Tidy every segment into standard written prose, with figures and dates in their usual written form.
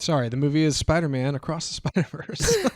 Sorry, the movie is Spider-Man Across the Spider-Verse.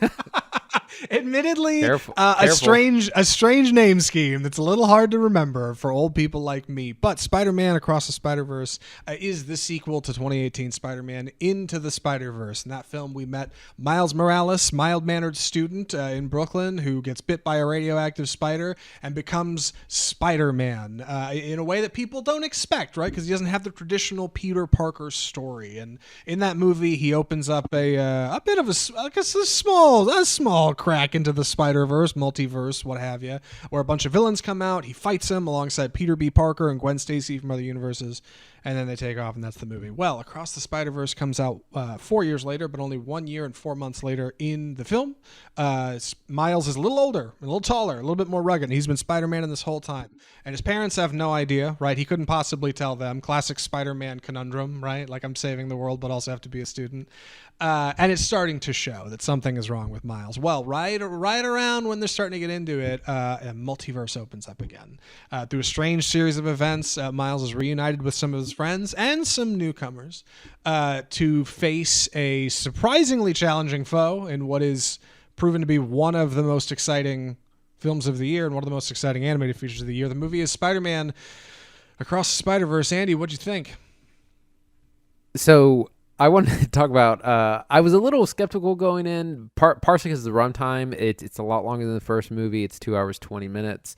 Admittedly, Careful, a careful. strange name scheme that's a little hard to remember for old people like me. But Spider-Man Across the Spider-Verse is the sequel to 2018 Spider-Man Into the Spider-Verse. In that film, we met Miles Morales, mild-mannered student in Brooklyn who gets bit by a radioactive spider and becomes Spider-Man in a way that people don't expect, right? Because he doesn't have the traditional Peter Parker story. And in that movie, he opens up a bit of I guess a small crack into the Spider-Verse, multiverse, what have you, where a bunch of villains come out. He fights them alongside Peter B. Parker and Gwen Stacy from other universes, and then they take off, and that's the movie. Well, Across the Spider-Verse comes out 4 years later, but only 1 year and 4 months later in the film. Miles is a little older, a little taller, a little bit more rugged, and he's been Spider-Man in this whole time. And his parents have no idea, right? He couldn't possibly tell them. Classic Spider-Man conundrum, right? Like, I'm saving the world, but also have to be a student. And it's starting to show that something is wrong with Miles. Well, right around when they're starting to get into it, a multiverse opens up again. Through a strange series of events, Miles is reunited with some of his friends and some newcomers to face a surprisingly challenging foe in what is proven to be one of the most exciting films of the year and one of the most exciting animated features of the year. The movie is Spider-Man Across the Spider-Verse. Andy, what'd you think? So I wanted to talk about. I was a little skeptical going in, partially because of the runtime. It's a lot longer than the first movie. It's 2 hours 20 minutes.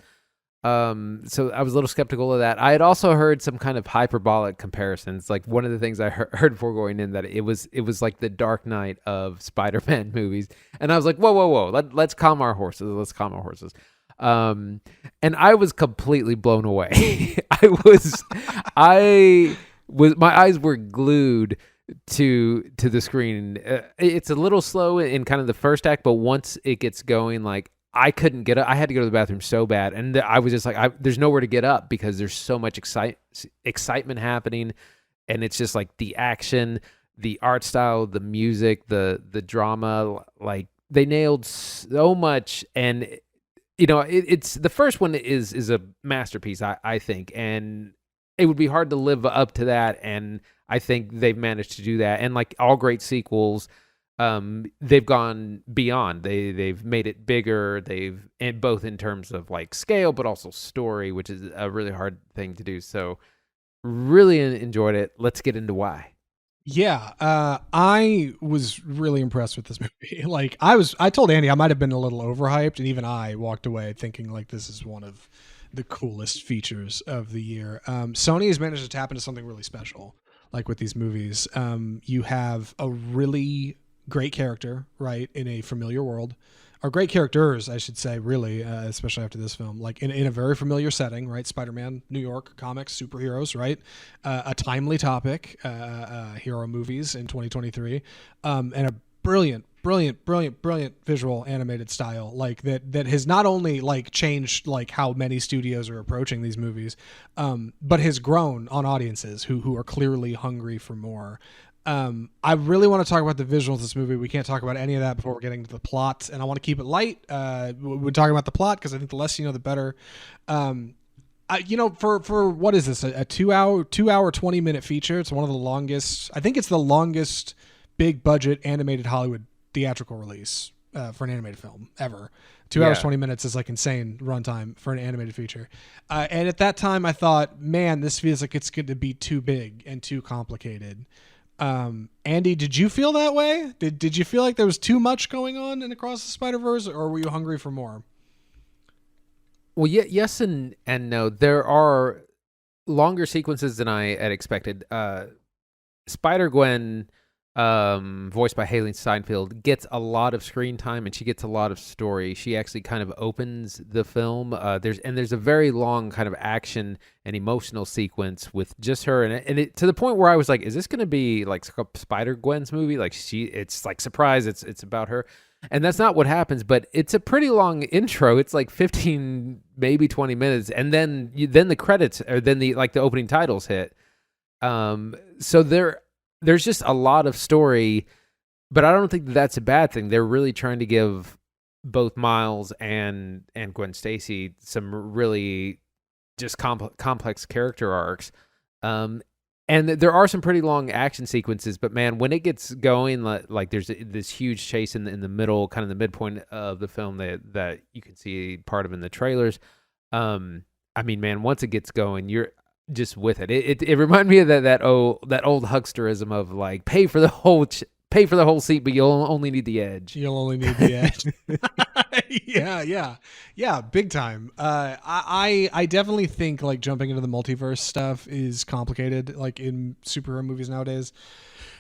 So I was a little skeptical of that. I had also heard some kind of hyperbolic comparisons. Like one of the things I heard before going in, that it was like the Dark Knight of Spider-Man movies, and I was like, whoa, let's calm our horses. Let's calm our horses. And I was completely blown away. I was my eyes were glued to the screen. It's a little slow in kind of the first act, but once it gets going, like I couldn't get up. I had to go to the bathroom so bad, and I was just like, there's nowhere to get up because there's so much excitement happening, and it's just like the action, the art style, the music, the drama. Like they nailed so much, and it's the first one is a masterpiece, I think, and it would be hard to live up to that, and I think they've managed to do that. And like all great sequels, they've gone beyond. They've made it bigger. Both in terms of like scale, but also story, which is a really hard thing to do. So really enjoyed it. Let's get into why. Yeah, I was really impressed with this movie. Like I told Andy I might have been a little overhyped, and even I walked away thinking like this is one of the coolest features of the year. Sony has managed to tap into something really special. Like with these movies, you have a really great character, right, in a familiar world, or great characters, I should say, really, especially after this film, like in a very familiar setting, right? Spider-Man, New York, comics, superheroes, right? A timely topic, hero movies in 2023, and a brilliant visual animated style, like that has not only like changed like how many studios are approaching these movies, but has grown on audiences who are clearly hungry for more. I really want to talk about the visuals of this movie. We can't talk about any of that before we're getting to the plot, and I want to keep it light. We're talking about the plot because I think the less you know, the better. For what is this? A 2 hour 20-minute feature. It's one of the longest. I think it's the longest big budget animated Hollywood theatrical release for an animated film ever. 2 hours 20 minutes is like insane runtime for an animated feature. And at that time, I thought, man, this feels like it's going to be too big and too complicated. Andy, did you feel that way? Did you feel like there was too much going on in Across the Spider-Verse, or were you hungry for more? Well, yes and no. There are longer sequences than I had expected. Spider-Gwen, voiced by Haley Steinfeld, gets a lot of screen time and she gets a lot of story. She actually kind of opens the film. There's a very long kind of action and emotional sequence with just her, and it to the point where I was like, is this going to be like Spider-Gwen's movie? Like it's like surprise, it's about her. And that's not what happens, but it's a pretty long intro. It's like 15, maybe 20 minutes, and then the credits, or then the opening titles hit. So there's just a lot of story, but I don't think that's a bad thing. They're really trying to give both Miles and Gwen Stacy some really just complex character arcs. And there are some pretty long action sequences, but man, when it gets going, like there's this huge chase in the middle, kind of the midpoint of the film that you can see part of in the trailers. I mean, man, once it gets going, you're just with it. It reminded me of that old hucksterism of like pay for the whole seat, but you'll only need the edge. You'll only need the edge. Yeah, big time. I definitely think like jumping into the multiverse stuff is complicated, like in superhero movies nowadays.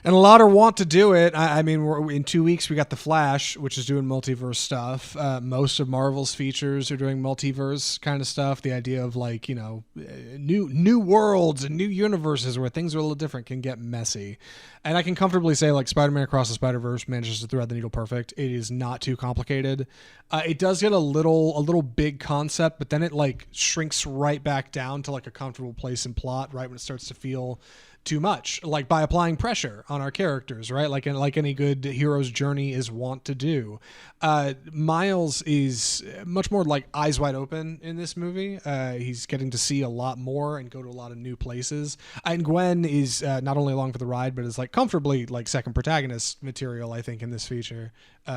And a lot are want to do it. I mean, in 2 weeks, we got The Flash, which is doing multiverse stuff. Most of Marvel's features are doing multiverse kind of stuff. The idea of like, new worlds and new universes where things are a little different can get messy. And I can comfortably say like Spider-Man Across the Spider-Verse manages to thread the needle perfect. It is not too complicated. It does get a little big concept, but then it like shrinks right back down to like a comfortable place in plot, right when it starts to feel too much, like by applying pressure on our characters, right? Like any good hero's journey is wont to do. Miles is much more like eyes wide open in this movie. He's getting to see a lot more and go to a lot of new places. And Gwen is not only along for the ride, but is like comfortably like second protagonist material, I think, in this feature,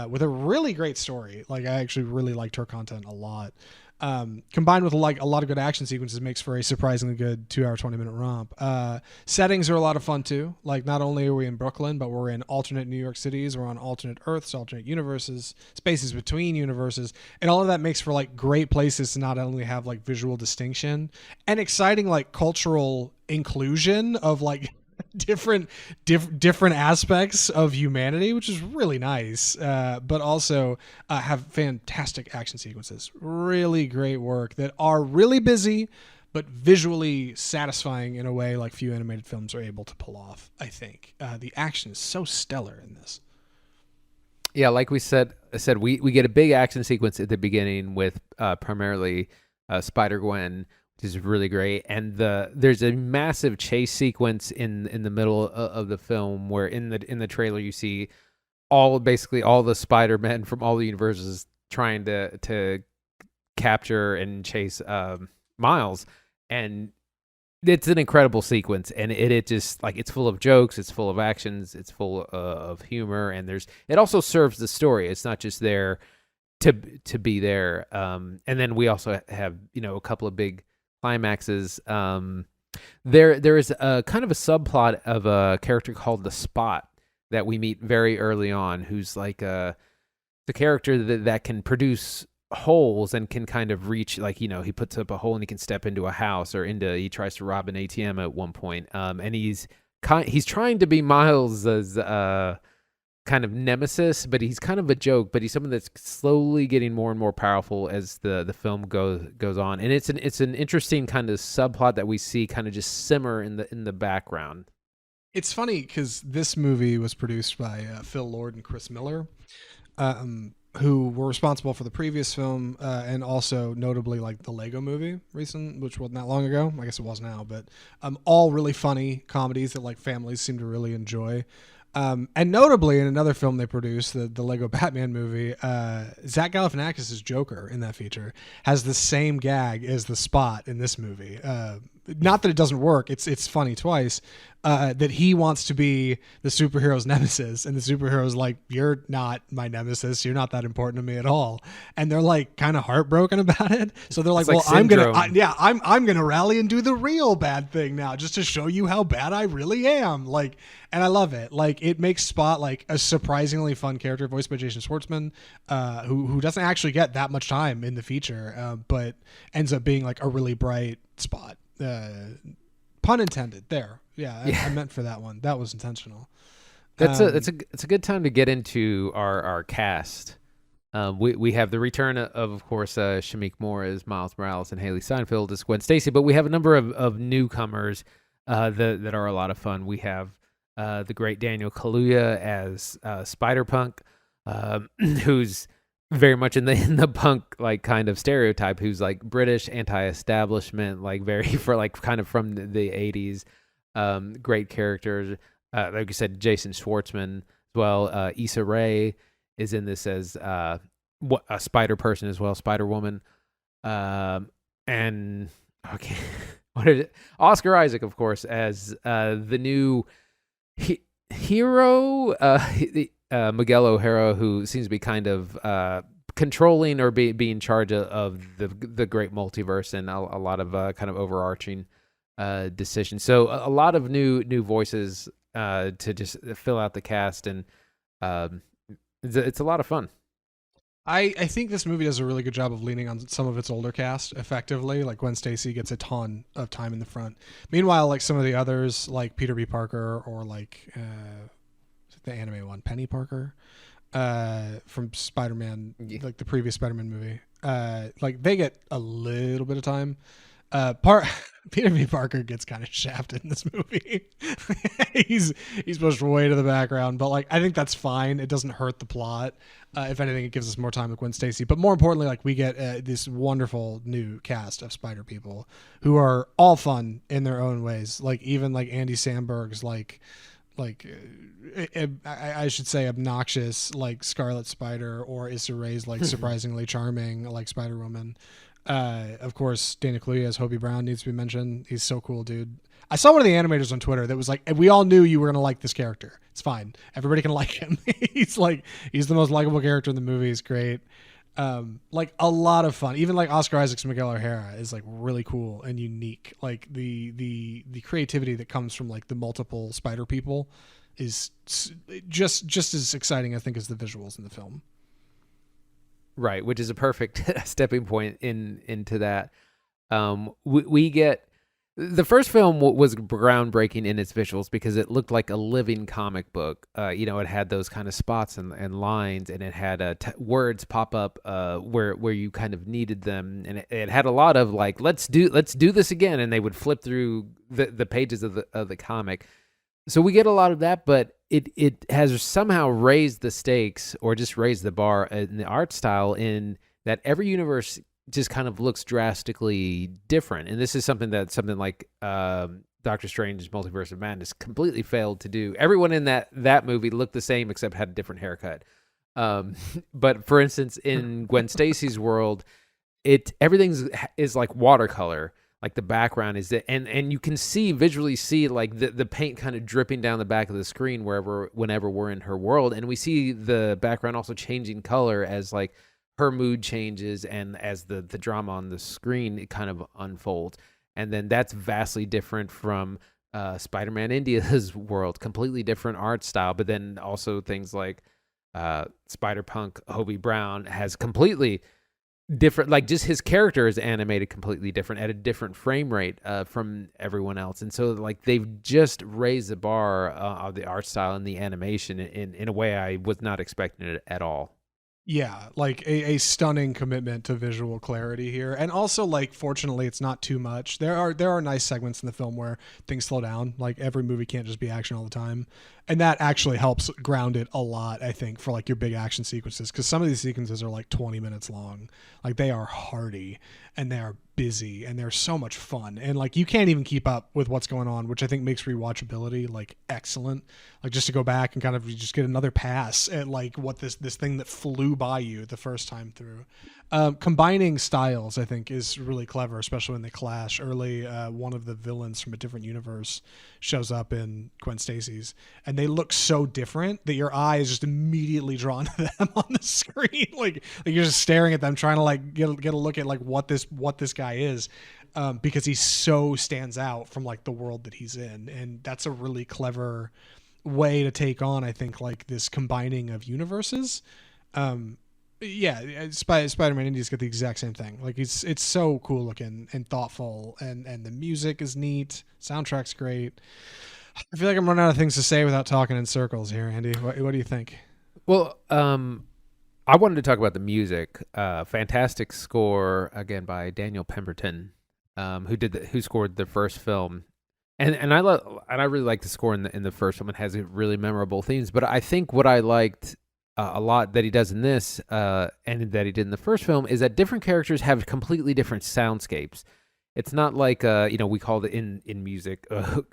with a really great story. Like I actually really liked her content a lot. Combined with like a lot of good action sequences makes for a surprisingly good 2 hour 20-minute romp. Settings are a lot of fun too. Like not only are we in Brooklyn, but we're in alternate New York cities, we're on alternate Earths, alternate universes, spaces between universes, and all of that makes for like great places to not only have like visual distinction and exciting like cultural inclusion of like different aspects of humanity, which is really nice, but also have fantastic action sequences, really great work that are really busy but visually satisfying in a way like few animated films are able to pull off. I think the action is so stellar in this. Yeah, like we said we get a big action sequence at the beginning with primarily Spider-Gwen, which is really great, and there's a massive chase sequence in the middle of the film where in the trailer you see basically all the Spider-Men from all the universes trying to capture and chase Miles, and it's an incredible sequence, and it just like it's full of jokes, it's full of actions, it's full of humor, and it also serves the story. It's not just there to be there, and then we also have a couple of big climaxes. There is a kind of a subplot of a character called the Spot that we meet very early on, who's like the character that can produce holes and can kind of reach, like he puts up a hole and he can step into a house or he tries to rob an ATM at one point, and he's trying to be Miles's kind of nemesis, but he's kind of a joke, but he's someone that's slowly getting more and more powerful as the film goes on, and it's an interesting kind of subplot that we see kind of just simmer in the background. It's funny because this movie was produced by Phil Lord and Chris Miller, who were responsible for the previous film and also notably like the Lego movie which wasn't that long ago. I guess it was now, but all really funny comedies that like families seem to really enjoy. And notably, in another film they produced, the Lego Batman movie, Zach Galifianakis' Joker in that feature has the same gag as the Spot in this movie. Not that it doesn't work; it's funny twice. That he wants to be the superhero's nemesis, and the superhero's like, "You're not my nemesis. You're not that important to me at all." And they're like kind of heartbroken about it. So they're like, "Well, I'm gonna rally and do the real bad thing now, just to show you how bad I really am." Like, and I love it. Like, it makes Spot like a surprisingly fun character, voiced by Jason Schwartzman, who doesn't actually get that much time in the feature, but ends up being like a really bright Spot. Pun intended there. Yeah. I meant for that one. That was intentional. It's a good time to get into our cast. We have the return of course, Shamik Moore as Miles Morales and Haley Steinfeld as Gwen Stacy, but we have a number of newcomers that are a lot of fun. We have the great Daniel Kaluuya as Spider-Punk, who's very much in the punk like kind of stereotype, who's like British, anti-establishment, like very for like kind of from the 80s. Great characters, like you said, Jason Schwartzman as well. Issa Rae is in this as a Spider Person as well, Spider Woman, and okay, Oscar Isaac, of course, as the new hero, Miguel O'Hara, who seems to be kind of controlling or be in charge of the great multiverse and a lot of kind of overarching decisions. So a lot of new voices to just fill out the cast, and it's a lot of fun. I think this movie does a really good job of leaning on some of its older cast effectively. Like Gwen Stacy gets a ton of time in the front. Meanwhile, like some of the others, like Peter B. Parker or like the anime one, Penny Parker, from Spider-Man, like the previous Spider-Man movie, like they get a little bit of time. Peter B. Parker gets kind of shafted in this movie. he's pushed way to the background, but like I think that's fine. It doesn't hurt the plot. If anything, it gives us more time with Gwen Stacy. But more importantly, like we get this wonderful new cast of Spider people who are all fun in their own ways. Like even like Andy Samberg's I should say obnoxious like Scarlet Spider, or Issa Rae's like surprisingly charming like Spider Woman. Of course, Dana Kaluuya as Hobie Brown needs to be mentioned. He's so cool, dude. I saw one of the animators on Twitter that was like, we all knew you were gonna like this character. It's fine. Everybody can like him. he's the most likable character in the movie. He's great. Like a lot of fun. Even like Oscar Isaac's Miguel O'Hara is like really cool and unique. Like the creativity that comes from like the multiple spider people is just as exciting, I think, as the visuals in the film. Right, which is a perfect stepping point into that. We get the first film was groundbreaking in its visuals because it looked like a living comic book. It had those kind of spots and lines, and it had words pop up where you kind of needed them, and it had a lot of like let's do this again, and they would flip through the pages of the comic. So we get a lot of that, but it has somehow raised the stakes or just raised the bar in the art style, in that every universe just kind of looks drastically different. And this is something like Doctor Strange's Multiverse of Madness completely failed to do. Everyone in that movie looked the same except had a different haircut. But for instance, in Gwen Stacy's world, everything is like watercolor. Like the background is it, and you can visually see like the paint kind of dripping down the back of the screen whenever we're in her world, and we see the background also changing color as like her mood changes and as the drama on the screen it kind of unfolds. And then that's vastly different from Spider-Man India's world, completely different art style, but then also things like Spider-Punk Hobie Brown has completely different, like just his character is animated completely different at a different frame rate from everyone else. And so like they've just raised the bar of the art style and the animation in a way I was not expecting it at all. Yeah, like a stunning commitment to visual clarity here. And also, like, fortunately, it's not too much. There are nice segments in the film where things slow down. Like, every movie can't just be action all the time. And that actually helps ground it a lot, I think, for, like, your big action sequences. Because some of these sequences are, like, 20 minutes long. Like, they are hearty, and they are busy, and they're so much fun. And, like, you can't even keep up with what's going on, which I think makes rewatchability, like, excellent. Like, just to go back and kind of just get another pass at, like, what this thing that flew by you the first time through. Combining styles, I think, is really clever, especially when they clash. Early, one of the villains from a different universe shows up in Gwen Stacy's, and they look so different that your eye is just immediately drawn to them on the screen. like you're just staring at them, trying to like get a look at like what this guy is, because he so stands out from like the world that he's in, and that's a really clever way to take on, I think, like this combining of universes. Spider-Man India's got the exact same thing. Like it's so cool looking and thoughtful, and the music is neat. Soundtrack's great. I feel like I'm running out of things to say without talking in circles here, Andy. What do you think? Well, I wanted to talk about the music. Fantastic score again by Daniel Pemberton, who scored the first film. And I really like the score in the first film. It has really memorable themes. But I think what I liked a lot that he does in this and that he did in the first film is that different characters have completely different soundscapes. It's not like we call it in music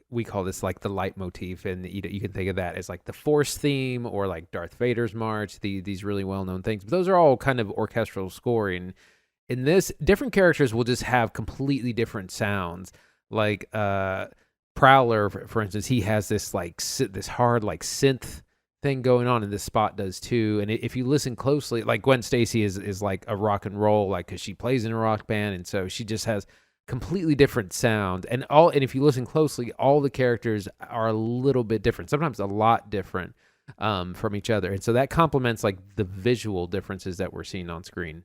we call this like the leitmotif, and you can think of that as like the Force theme or like Darth Vader's march. These really well known things, but those are all kind of orchestral scoring. In this, different characters will just have completely different sounds. Like Prowler, for instance, he has this like this hard like synth thing going on, and this Spot does too. And if you listen closely, like Gwen Stacy is like a rock and roll, like because she plays in a rock band, and so she just has completely different sound. And if you listen closely, all the characters are a little bit different, sometimes a lot different from each other, and so that complements like the visual differences that we're seeing on screen.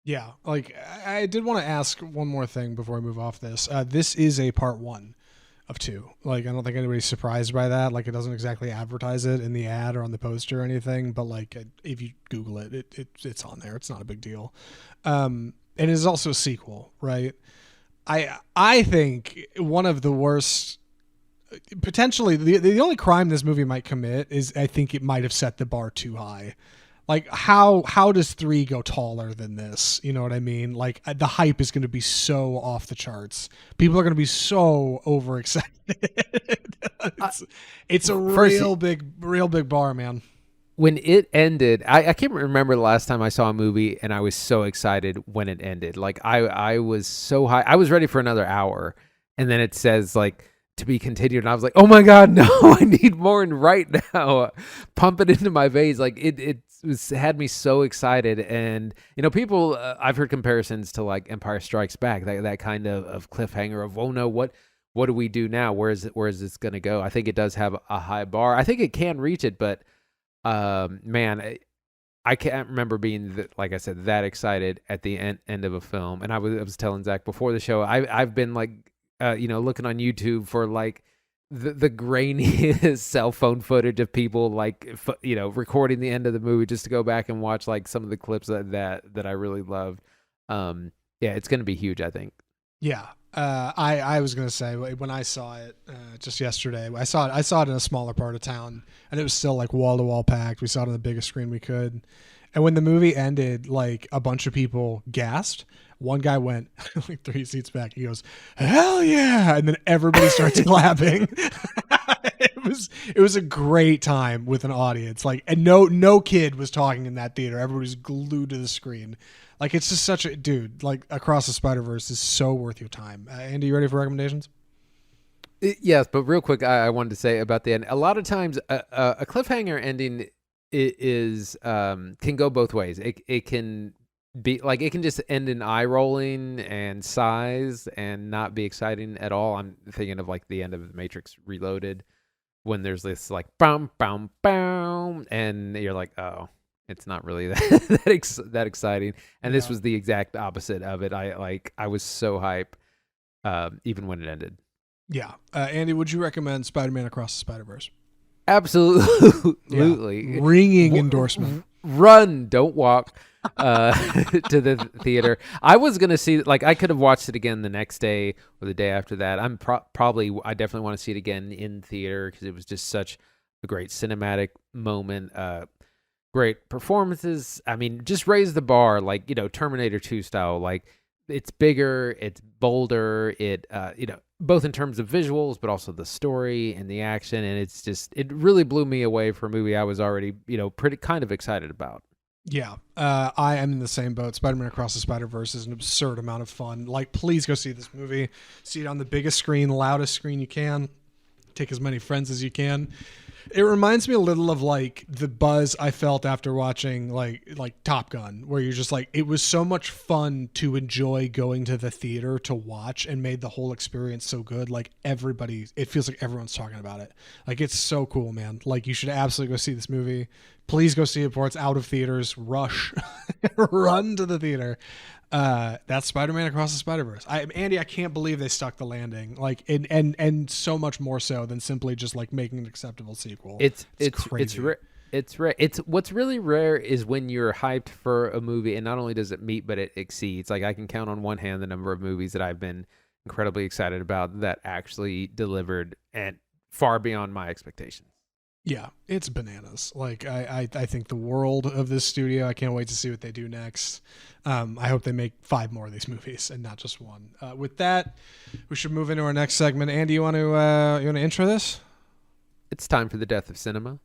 Yeah, like I did want to ask one more thing before I move off this. This is a part 1 of 2. Like, I don't think anybody's surprised by that. Like, it doesn't exactly advertise it in the ad or on the poster or anything, but like if you Google it, it's on there. It's not a big deal. And it is also a sequel, right? I think one of the worst, potentially the only crime this movie might commit is I think it might have set the bar too high. Like, how does 3 go taller than this? You know what I mean? Like, the hype is going to be so off the charts. People are going to be so overexcited. it's a real big bar, man. When it ended, I can't remember the last time I saw a movie and I was so excited when it ended. Like, I was so high. I was ready for another hour, and then it says like to be continued, and I was like, oh my god, no, I need more, and right now, pump it into my veins. Like it had me so excited. And people, I've heard comparisons to like Empire Strikes Back, that kind of cliffhanger of, oh no, what do we do now? Where is this gonna go? I think it does have a high bar. I think it can reach it, but man, I can't remember being like I said, that excited at the end of a film. And I was telling Zach before the show, I've been like looking on YouTube for like the grainiest cell phone footage of people like recording the end of the movie, just to go back and watch like some of the clips that I really loved. Yeah, it's going to be huge, I think. Yeah. I was gonna say, when I saw it just yesterday, I saw it in a smaller part of town, and it was still like wall to wall packed. We saw it on the biggest screen we could, and when the movie ended, like a bunch of people gasped. One guy went like 3 seats back. He goes, "Hell yeah!" And then everybody starts clapping. It was a great time with an audience. Like, and no kid was talking in that theater. Everybody was glued to the screen. Like, it's just such a dude. Like, Across the Spider-Verse is so worth your time. Andy, you ready for recommendations? Yes, but real quick, I wanted to say about the end. A lot of times, a cliffhanger ending is can go both ways. It can be like, it can just end in eye rolling and sighs and not be exciting at all. I'm thinking of like the end of The Matrix Reloaded, when there's this like bam bam bam, and you're like, oh, it's not really that exciting. And this was the exact opposite of it. I was so hype, even when it ended. Yeah. Andy, would you recommend Spider-Man Across the Spider-Verse? Absolutely. Yeah. Ringing endorsement. Run, don't walk to the theater. I was going to see, like, I could have watched it again the next day or the day after that. I definitely want to see it again in theater, because it was just such a great cinematic moment. Great performances. I mean, just raise the bar, like, Terminator 2 style. Like, it's bigger, it's bolder, it both in terms of visuals, but also the story and the action. And it really blew me away for a movie I was already, pretty kind of excited about. Yeah, I am in the same boat. Spider-Man Across the Spider-Verse is an absurd amount of fun. Like, please go see this movie. See it on the biggest screen, loudest screen you can. Take as many friends as you can. It reminds me a little of like the buzz I felt after watching like Top Gun, where you're just like, it was so much fun to enjoy going to the theater to watch, and made the whole experience so good. Like, it feels like everyone's talking about it. Like, it's so cool, man. Like, you should absolutely go see this movie. Please go see it before it's out of theaters. Rush. Run to the theater. That's Spider-Man Across the Spider-Verse. Andy, I can't believe they stuck the landing. Like, and so much more so than simply just like making an acceptable sequel. It's crazy. It's rare. It's what's really rare is when you're hyped for a movie, and not only does it meet, but it exceeds. Like, I can count on one hand the number of movies that I've been incredibly excited about that actually delivered and far beyond my expectations. Yeah, it's bananas. Like, I think the world of this studio. I can't wait to see what they do next. I hope they make 5 more of these movies and not just one. With that, we should move into our next segment. Andy, you want to intro this? It's time for the death of cinema.